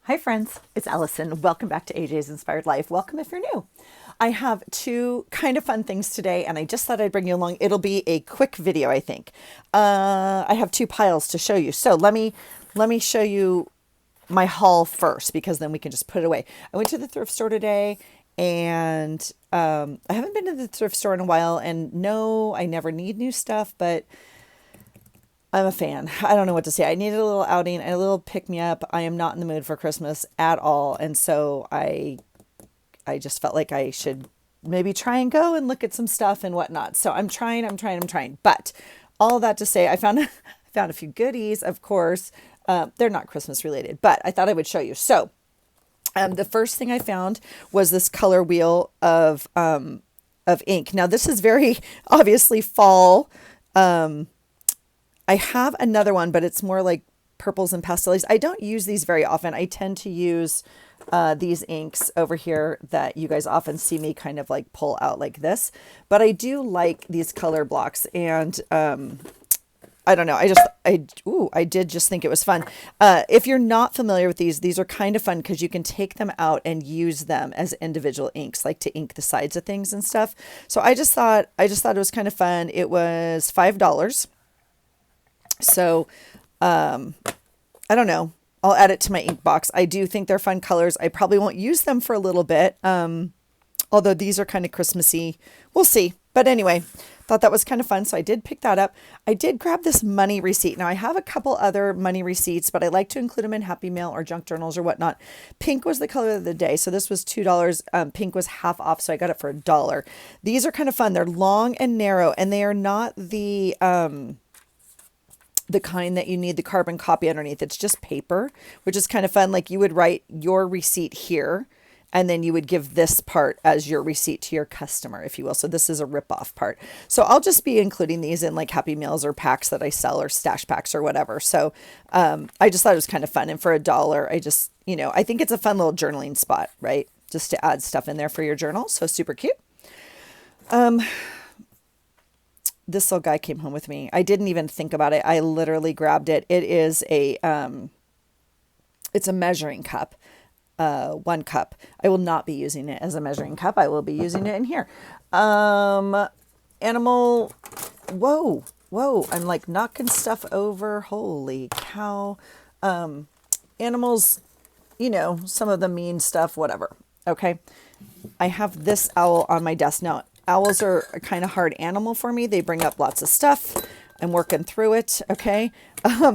Hi friends, it's Allison. Welcome back to AJ's Inspired Life. Welcome if you're new. I have two kind of fun things today and I just thought I'd bring you along. It'll be a quick video, I think. I have two piles to show you. So let me show you my haul first because then we can just put it away. I went to the thrift store today and I haven't been to the thrift store in a while, and no, I never need new stuff, but I'm a fan. I don't know what to say. I needed a little outing and a little pick me up. I am not in the mood for Christmas at all. And so I just felt like I should maybe try and go and look at some stuff and whatnot. So I'm trying. But all that to say, I found I found a few goodies, of course. They're not Christmas related, but I thought I would show you. So the first thing I found was this color wheel of ink. Now this is very obviously fall. I have another one, but it's more like purples and pastels. I don't use these very often. I tend to use these inks over here that you guys often see me kind of like pull out like this. But I do like these color blocks, and I don't know. I did just think it was fun. If you're not familiar with these are kind of fun because you can take them out and use them as individual inks, like to ink the sides of things and stuff. So I just thought it was kind of fun. It was $5. So, I don't know. I'll add it to my ink box. I do think they're fun colors. I probably won't use them for a little bit. Although these are kind of Christmassy. We'll see. But anyway, thought that was kind of fun. So I did pick that up. I did grab this money receipt. Now I have a couple other money receipts, but I like to include them in Happy Mail or junk journals or whatnot. Pink was the color of the day. So this was $2. Pink was half off. So I got it for $1. These are kind of fun. They're long and narrow, and they are not the kind that you need the carbon copy underneath. It's just paper, which is kind of fun. Like you would write your receipt here, and then you would give this part as your receipt to your customer, if you will. So this is a rip-off part. So I'll just be including these in like Happy Meals or packs that I sell, or stash packs or whatever. So I just thought it was kind of fun. And for $1, I just, I think it's a fun little journaling spot, right? Just to add stuff in there for your journal. So super cute. This little guy came home with me. I didn't even think about it. I literally grabbed it. It is it's a measuring cup, 1 cup. I will not be using it as a measuring cup. I will be using it in here. Animal, whoa. I'm like knocking stuff over. Holy cow. Animals, some of the mean stuff, whatever. Okay. I have this owl on my desk now. Owls are a kind of hard animal for me. They bring up lots of stuff. I'm working through it. Okay.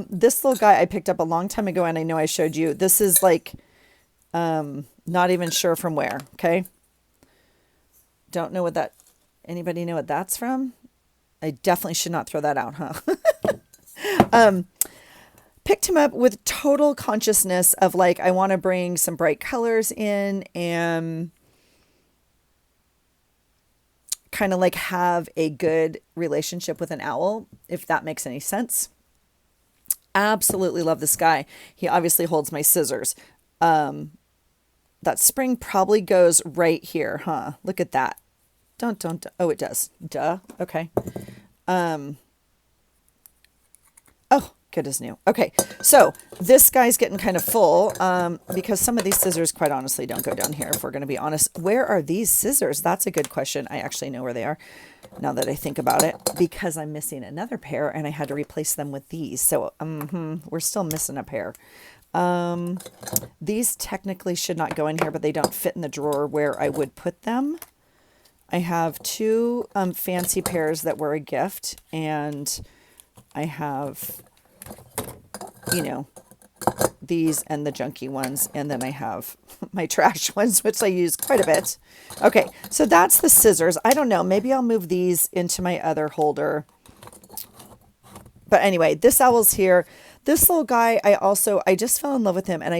This little guy I picked up a long time ago, and I know I showed you. This is like, not even sure from where. Okay. Don't know what anybody know what that's from? I definitely should not throw that out, huh? Picked him up with total consciousness of like, I want to bring some bright colors in and kind of like have a good relationship with an owl, if that makes any sense. Absolutely love this guy. He obviously holds my scissors. That spring probably goes right here, huh? Look at that. Don't. Oh, it does. Duh. Okay. Oh, good as new. Okay. So this guy's getting kind of full, because some of these scissors, quite honestly, don't go down here, if we're going to be honest. Where are these scissors? That's a good question. I actually know where they are now that I think about it, because I'm missing another pair and I had to replace them with these. So, we're still missing a pair. These technically should not go in here, but they don't fit in the drawer where I would put them. I have two, fancy pairs that were a gift, and I have, these and the junky ones, and then I have my trash ones, which I use quite a bit. Okay, so that's the scissors. I don't know, maybe I'll move these into my other holder. But anyway, this owl's here. This little guy, I just fell in love with him, and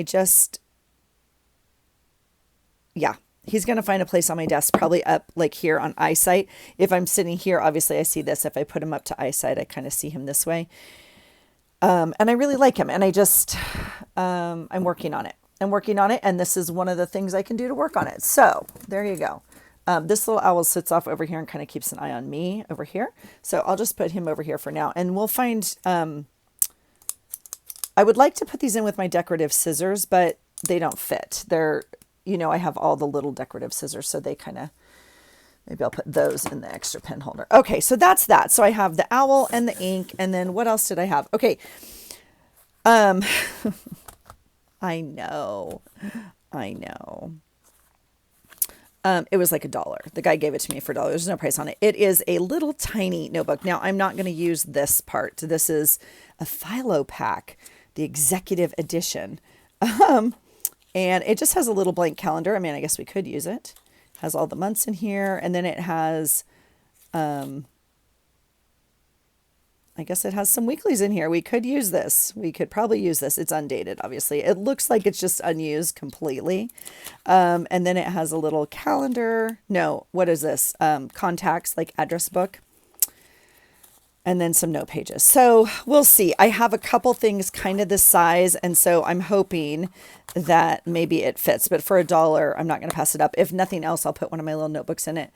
yeah, he's going to find a place on my desk, probably up like here on eyesight. If I'm sitting here, obviously I see this. If I put him up to eyesight, I kind of see him this way. And I really like him, and I'm working on it. And this is one of the things I can do to work on it. So there you go. This little owl sits off over here and kind of keeps an eye on me over here. So I'll just put him over here for now, and we'll find, I would like to put these in with my decorative scissors, but they don't fit. They're, I have all the little decorative scissors, so they kind of, maybe I'll put those in the extra pen holder. Okay, so that's that. So I have the owl and the ink, and then what else did I have? Okay. I know. It was like $1. The guy gave it to me for $1. There's no price on it. It is a little tiny notebook. Now, I'm not going to use this part. This is a Philo pack, the executive edition. And it just has a little blank calendar. I mean, I guess we could use it. It has all the months in here. And then it has, I guess it has some weeklies in here. We could use this. We could probably use this. It's undated, obviously. It looks like it's just unused completely. And then it has a little calendar. No, what is this? Contacts, like address book. And then some note pages. So we'll see. I have a couple things kind of this size. And so I'm hoping that maybe it fits. But for $1, I'm not going to pass it up. If nothing else, I'll put one of my little notebooks in it.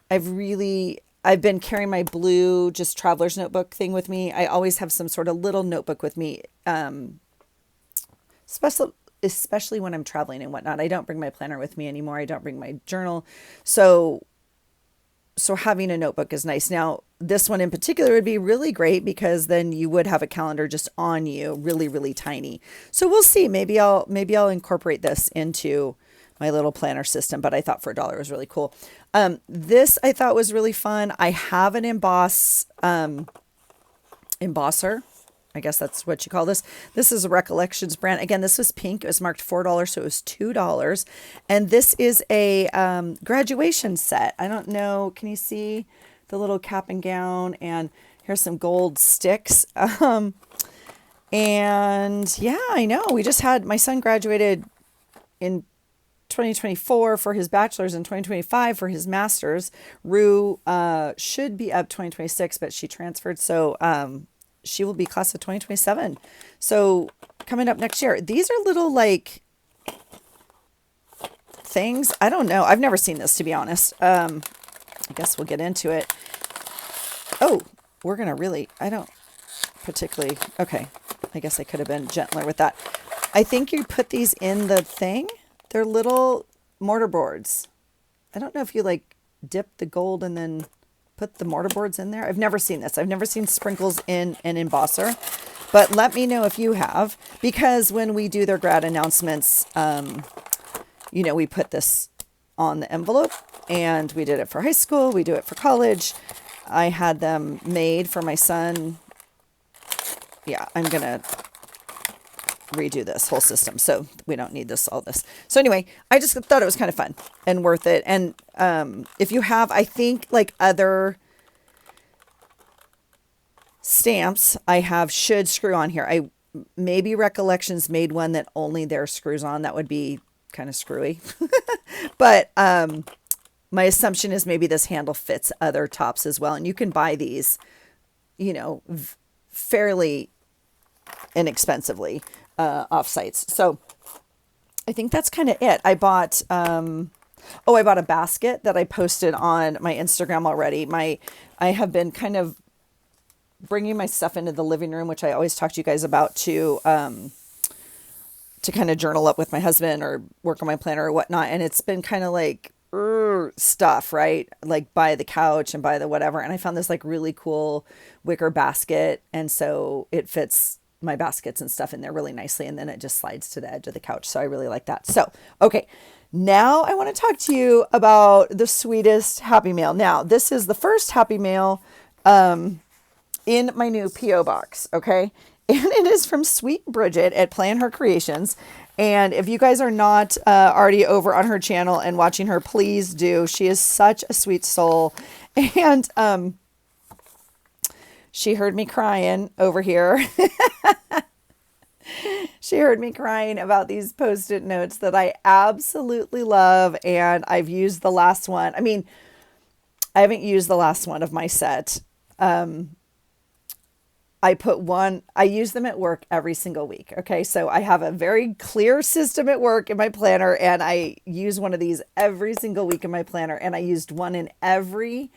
I've been carrying my blue, just traveler's notebook thing with me. I always have some sort of little notebook with me, especially when I'm traveling and whatnot. I don't bring my planner with me anymore. I don't bring my journal. So having a notebook is nice. Now, this one in particular would be really great because then you would have a calendar just on you, really, really tiny. So we'll see. Maybe I'll incorporate this into my little planner system, but I thought for $1 was really cool. This I thought was really fun. I have an embosser. I guess that's what you call this. This is a Recollections brand. Again, this was pink. It was marked $4, so it was $2. And this is a graduation set. I don't know. Can you see the little cap and gown? And here's some gold sticks. And yeah, I know. My son graduated in 2024 for his bachelor's and 2025 for his master's. Rue should be up 2026, but she transferred. So she will be class of 2027. So coming up next year. These are little like things. I don't know. I've never seen this, to be honest. I guess we'll get into it. Oh, we're going to I don't particularly. Okay. I guess I could have been gentler with that. I think you put these in the thing. They're little mortar boards. I don't know if you like dip the gold and then put the mortar boards in there. I've never seen this. I've never seen sprinkles in an embosser, but let me know if you have, because when we do their grad announcements, we put this on the envelope, and we did it for high school. We do it for college. I had them made for my son. Yeah, I'm going to redo this whole system, so we don't need all this. So anyway, I just thought it was kind of fun and worth it. And if you have, I think like other stamps I have should screw on here. Maybe Recollections made one that only their screws on. That would be kind of screwy. But my assumption is maybe this handle fits other tops as well. And you can buy these, fairly inexpensively off sites. So I think that's kind of it. I bought a basket that I posted on my Instagram already. I have been kind of bringing my stuff into the living room, which I always talk to you guys about, to kind of journal up with my husband or work on my planner or whatnot. And it's been kind of like stuff, right? Like by the couch and by the whatever. And I found this like really cool wicker basket. And so it fits my baskets and stuff in there really nicely. And then it just slides to the edge of the couch. So I really like that. So, okay. Now I want to talk to you about the sweetest Happy Mail. Now, this is the first Happy Mail in my new P.O. box, okay? And it is from Sweet Bridget at Plan Her Creations. And if you guys are not already over on her channel and watching her, please do. She is such a sweet soul. And she heard me crying over here. She heard me crying about these Post-it notes that I absolutely love. And I've used the last one. I mean, I haven't used the last one of my set. I use them at work every single week. Okay. So I have a very clear system at work in my planner, and I use one of these every single week in my planner. And I used one in every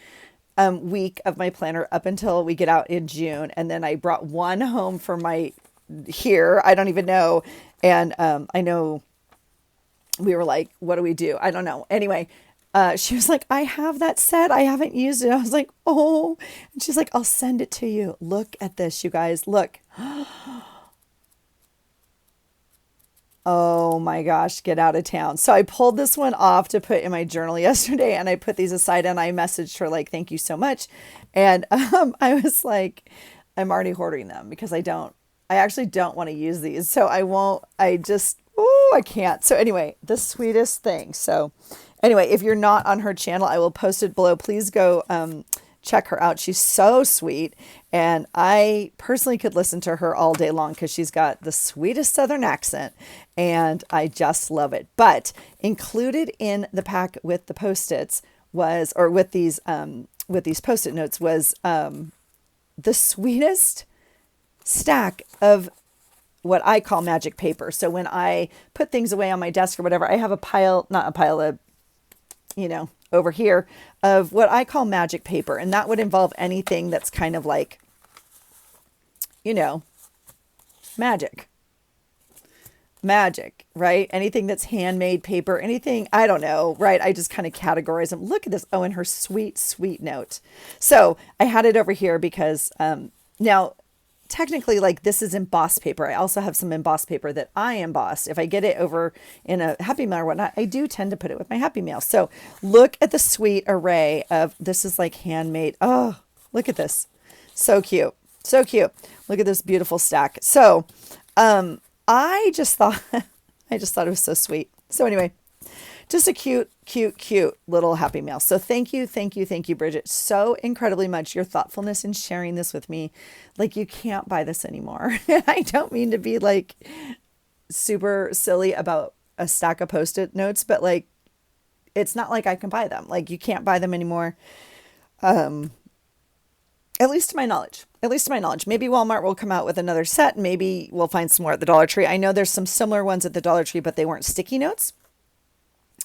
week of my planner up until we get out in June. And then I brought one home for here. I don't even know. And I know we were like, what do we do? I don't know. Anyway, she was like, I have that set. I haven't used it. I was like, oh, and she's like, I'll send it to you. Look at this, you guys. Look. Oh my gosh, get out of town. So I pulled this one off to put in my journal yesterday, and I put these aside and I messaged her like, thank you so much. And I was like, I'm already hoarding them because I actually don't want to use these. So I won't, I can't. So anyway, the sweetest thing. So anyway, if you're not on her channel, I will post it below. Please go check her out. She's so sweet. And I personally could listen to her all day long because she's got the sweetest Southern accent and I just love it. But included in the pack with the Post-its was, or with these Post-it notes was the sweetest stack of what I call magic paper. So when I put things away on my desk or whatever, I have not a pile of, over here of what I call magic paper. And that would involve anything that's kind of like, magic, right? Anything that's handmade paper, anything, I don't know, right? I just kind of categorize them. Look at this. Oh, and her sweet, sweet note. So I had it over here because now technically like this is embossed paper. I also have some embossed paper that I embossed. If I get it over in a Happy Mail or whatnot, I do tend to put it with my Happy Mail. So look at the sweet array of, this is like handmade. Oh, look at this. So cute. So cute. Look at this beautiful stack. So, I just thought it was so sweet. So anyway, just a cute, cute, cute little Happy Mail. So thank you, Bridget, so incredibly much. Your thoughtfulness in sharing this with me. Like, you can't buy this anymore. I don't mean to be like super silly about a stack of Post-it notes, but like, it's not like I can buy them. Like, you can't buy them anymore. At least to my knowledge. Maybe Walmart will come out with another set. Maybe we'll find some more at the Dollar Tree. I know there's some similar ones at the Dollar Tree, but they weren't sticky notes.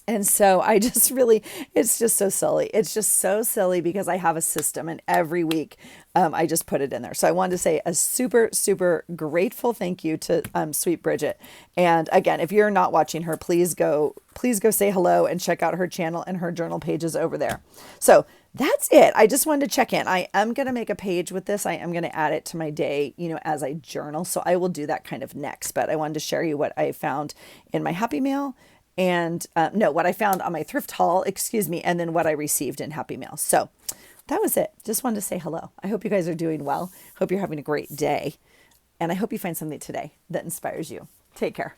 And so I just really, it's just so silly. It's just so silly because I have a system and every week I just put it in there. So I wanted to say a super, super grateful thank you to sweet Bridget. And again, if you're not watching her, please go say hello and check out her channel and her journal pages over there. So that's it. I just wanted to check in. I am going to make a page with this. I am going to add it to my day, as I journal. So I will do that kind of next, but I wanted to share you what I found in my Happy Mail and what I found on my thrift haul, and then what I received in Happy Mail. So that was it. Just wanted to say hello. I hope you guys are doing well. Hope you're having a great day. And I hope you find something today that inspires you. Take care.